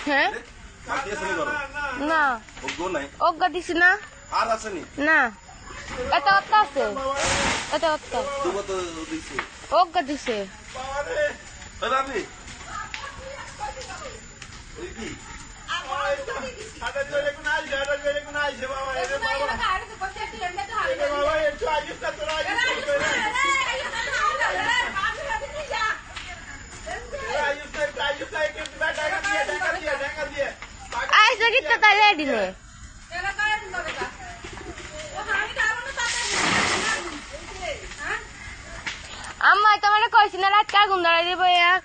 হ্যাঁ না অজ্ঞা দিছি না না এটা অত্তা আছে এটা অত্তা অজ্ঞা দিছে আইসা কিটা তাই রেডি নে আম্মা তোমার কইছি না রাত আগুন ধরাই দিব এক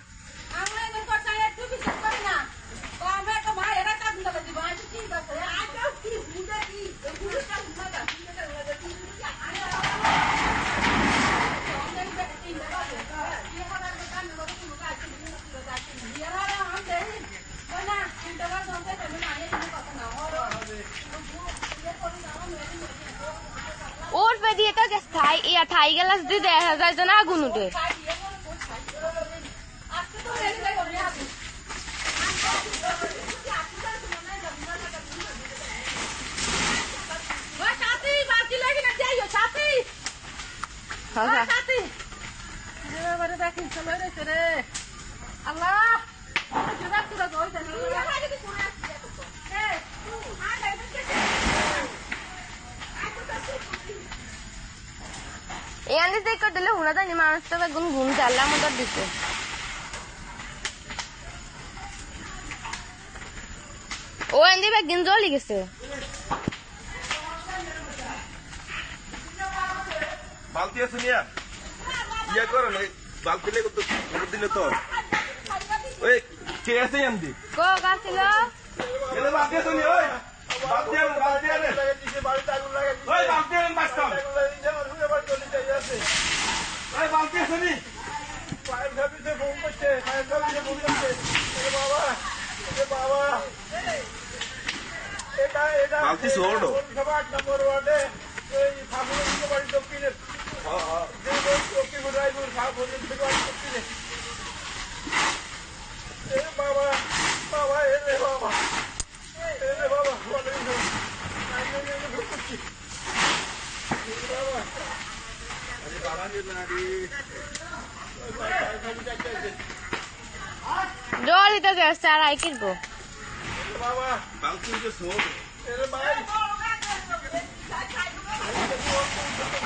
ওর পে দিয়ে তো থাই গেলাস দিয়ে দেখা যায় যে না আগুন উঠে আল্লাহ এখানে যে করলে হুনা জানি মানুষটা বেগুন ঘুম চাল্লা মতো দিচ্ছে ও এনে বেগুন জ্বলি গেছে বালতি আছে নিয়া ইয়া করো না বালতি লেগে তো দিলে তো ওই কে আছে এমডি কো গাছিল এলে বালতি আছে নি ওই বালতি আনে বালতি আগুন লাগে ওই বালতি আনে বাস্তাম ওই বালতি আছে নি ফায়ার সার্ভিসে ফোন করছে ফায়ার সার্ভিসে ফোন করছে এ বাবা এটা বালতি ছোড়ো 8 নম্বর ওয়ার্ডে এই ফাগুনের দিকে বাড়ি দক্ষিণে যে দক্ষিণ রায়পুর ফাগুনের দিকে বাড়ি দক্ষিণে এ বাবা বাবা এ বাবা জলই তো গেছে আর আই কিনবো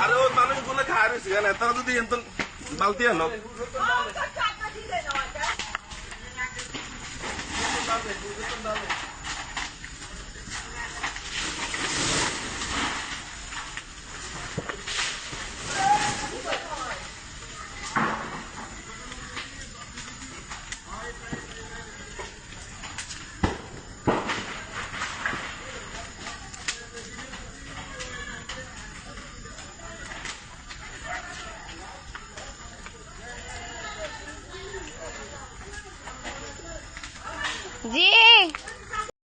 আরে ওই মানুষগুলো খায় রয়েছে কেন তারা যদি বালতি আনো জি